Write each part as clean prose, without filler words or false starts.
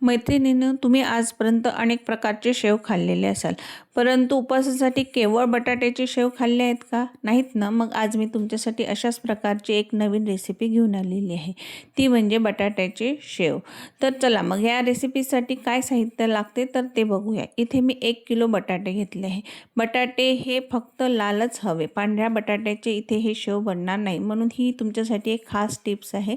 मैत्रिणींनो, तुम्ही आजपर्यंत अनेक प्रकारचे शेव खाल्लेले असाल, परंतु उपवासासाठी केवळ बटाट्याचे शेव खाल्ले आहेत का? नाहीत ना? मग आज मी तुमच्यासाठी अशाच प्रकारची एक नवीन रेसिपी घेऊन आलेली आहे, ती म्हणजे बटाट्याचे शेव. तर चला मग या रेसिपीसाठी काय साहित्य लागते तर ते बघूया. इथे मी 1 किलो बटाटे घेतले आहे. बटाटे हे फक्त लालच हवे, पांढऱ्या बटाट्याचे इथे हे शेव बनणार नाही. म्हणून ही तुमच्यासाठी एक खास टिप्स आहे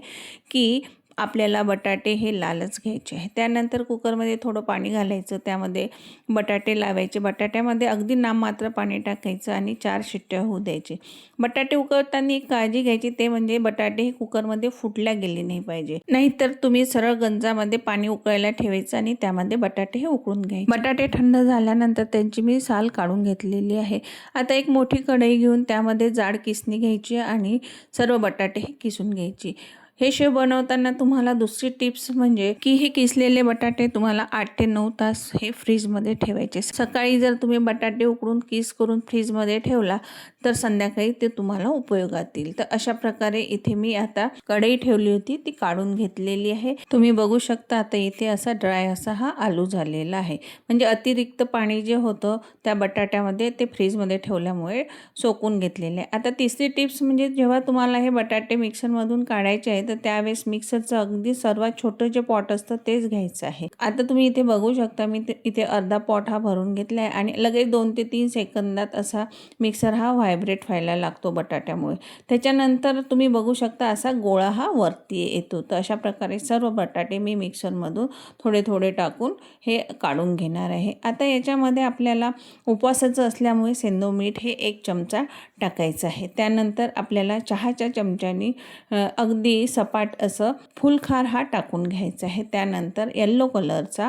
की आपल्याला बटाटे हे लालच घ्यायचे आहे. त्यानंतर कुकरमध्ये थोडं पाणी घालायचं, त्यामध्ये बटाटे लावायचे. बटाट्यामध्ये अगदी नाममात्र पाणी टाकायचं आणि 4 शिट्ट्या होऊ द्यायचे. बटाटे उकळताना एक काळजी घ्यायची, ते म्हणजे बटाटे हे कुकरमध्ये फुटल्या गेले नाही पाहिजे. नाहीतर तुम्ही सरळ गंजामध्ये पाणी उकळायला ठेवायचं आणि त्यामध्ये बटाटे हे उकळून घ्यायचे. बटाटे थंड झाल्यानंतर त्यांची मी साल काढून घेतलेली आहे. आता एक मोठी कढई घेऊन त्यामध्ये जाड किसणी घ्यायची आणि सर्व बटाटे हे किसून घ्यायची. हे शेव बनवताना तुम्हाला दुसरी टिप्स म्हणजे की हे किसलेले बटाटे तुम्हाला 8 ते 9 तास हे फ्रीजमध्ये ठेवायचे. सकाळी जर तुम्ही बटाटे उकडून किस करून फ्रीजमध्ये ठेवला तर संध्याकाळी ते तुम्हाला उपयोगात येईल. तर अशा प्रकारे इथे मी आता कढई ठेवली होती, ती काढून घेतलेली आहे. तुम्ही बघू शकता आता इथे असा ड्राय असा हा आलू झालेला आहे. म्हणजे अतिरिक्त पाणी जे होतं त्या बटाट्यामध्ये ते फ्रीजमध्ये ठेवल्यामुळे सोकून घेतलेले आहे. आता तिसरी टिप्स म्हणजे जेव्हा तुम्हाला हे बटाटे मिक्सरमधून काढायचे आहे तर त्यावेळेस मिक्सरचं अगदी सर्वात छोटं जे पॉट असतं तेच घ्यायचं आहे. आता तुम्ही इथे बघू शकता मी इथे अर्धा पॉट हा भरून घेतला आहे आणि लगेच 2 ते 3 सेकंदात असा मिक्सर हा व्हायब्रेट व्हायला लागतो बटाट्यामुळे. त्याच्यानंतर तुम्ही बघू शकता असा गोळा हा वरती येतो. तर अशा प्रकारे सर्व बटाटे मी मिक्सरमधून थोडे थोडे टाकून हे काढून घेणार आहे. आता याच्यामध्ये आपल्याला उपवासाचं असल्यामुळे सेंधव मीठ हे 1 चमचा टाकायचं आहे. त्यानंतर आपल्याला चहाच्या चमच्यानी अगदी सपाट असं फुलखार हा टाकून घ्यायचा आहे. त्यानंतर येल्लो कलरचा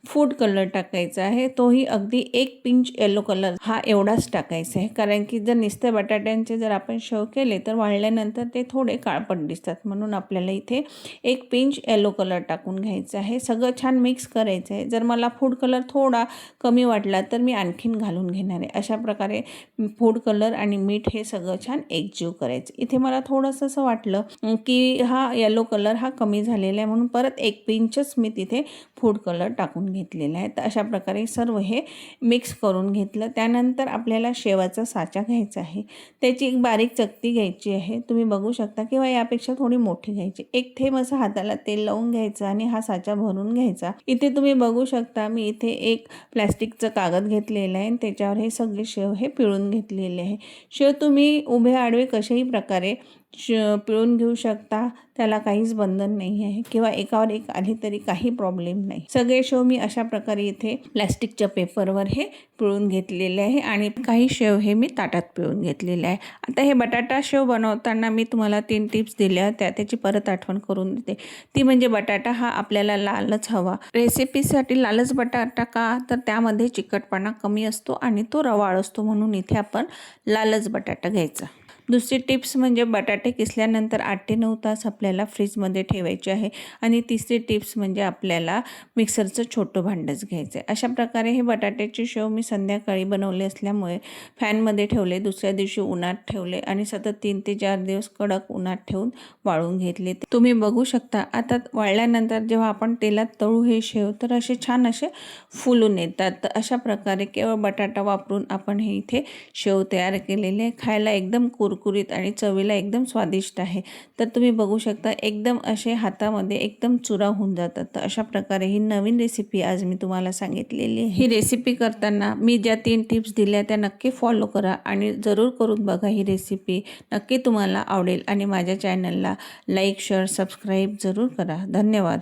फूड कलर टाकायचा आहे. तोही अगदी 1 पिंच येल्लो कलर हा एवढाच टाकायचा आहे. कारण की जर नुसत्या बटाट्यांचे जर आपण शेव केले तर वाळल्यानंतर ते थोडे काळपट दिसतात. म्हणून आपल्याला इथे 1 पिंच येल्लो कलर टाकून घ्यायचं आहे. सगळं छान मिक्स करायचं आहे. जर मला फूड कलर थोडा कमी वाटला तर मी आणखीन घालून घेणार आहे. अशा प्रकारे फूड कलर आणि मीठ हे सगळं छान एकजीव करायचं. इथे मला थोडंसं असं वाटलं की हा येलो कलर हा कमी झालेला आहे, म्हणून परत 1 पिंचच मी तिथे फूड कलर टाकून घेतलेला आहे. तर अशा प्रकारे सर्व हे मिक्स करून घेतलं. त्यानंतर आपल्याला शेवाचा साचा घ्यायचा आहे. त्याची एक बारीक चकती घ्यायची आहे. तुम्ही बघू शकता किंवा यापेक्षा थोडी मोठी घ्यायची. एक थेंब असं हाताला तेल लावून घ्यायचं आणि हा साचा भरून घ्यायचा. इथे तुम्ही बघू शकता मी इथे एक प्लॅस्टिकचं कागद घेतलेलं आहे आणि त्याच्यावर हे सगळे शेव हे पिळून घेतलेले आहे. शेव तुम्ही उभे आडवे कशाही प्रकारे पिळून घेऊ शकता, त्याला काहीच बंधन नाही आहे किंवा एकावर एक आली तरी काही प्रॉब्लेम नाही. सगळे शेव मी अशा प्रकारे इथे प्लॅस्टिकच्या पेपरवर हे पिळून घेतलेले आहे आणि काही शेव हे मी ताटात पिळून घेतलेले आहे. आता हे बटाटा शेव बनवताना मी तुम्हाला 3 टिप्स दिल्या होत्या, त्याची परत आठवण करून देते. ती म्हणजे बटाटा हा आपल्याला लालच हवा. रेसिपीसाठी लालच बटाटा का तर त्यामध्ये चिकटपणा कमी असतो आणि तो रवाळ असतो, म्हणून इथे आपण लालच बटाटा घ्यायचा. दुसरी टिप्स म्हणजे बटाटे किसल्यानंतर 8 ते 9 तास आपल्याला फ्रीजमध्ये ठेवायचे आहे. आणि तिसरी टिप्स म्हणजे आपल्याला मिक्सरचं छोटं भांडंच घ्यायचं आहे. अशा प्रकारे हे बटाट्याचे शेव मी संध्याकाळी बनवले असल्यामुळे फॅनमध्ये ठेवले, दुसऱ्या दिवशी उन्हात ठेवले आणि सतत 3 ते 4 दिवस कडक उन्हात ठेवून वाळून घेतले. तुम्ही बघू शकता आता वाळल्यानंतर जेव्हा आपण तेलात तळू हे शेव तर असे छान असे फुलून येतात. तर अशा प्रकारे केवळ बटाटा वापरून आपण हे इथे शेव तयार केलेले, खायला एकदम कुरकुरीत आणि चवीला एकदम स्वादिष्ट आहे. तर तुम्ही बघू शकता एकदम असे हातामध्ये एकदम चुरा होऊन जातात. तर अशा प्रकारे ही नवीन रेसिपी आज मी तुम्हाला सांगितलेली आहे. ही रेसिपी करताना मी ज्या 3 टिप्स दिल्या त्या नक्की फॉलो करा आणि जरूर करून बघा. ही रेसिपी नक्की तुम्हाला आवडेल आणि माझ्या चॅनलला लाईक, शेअर, सबस्क्राईब जरूर करा. धन्यवाद.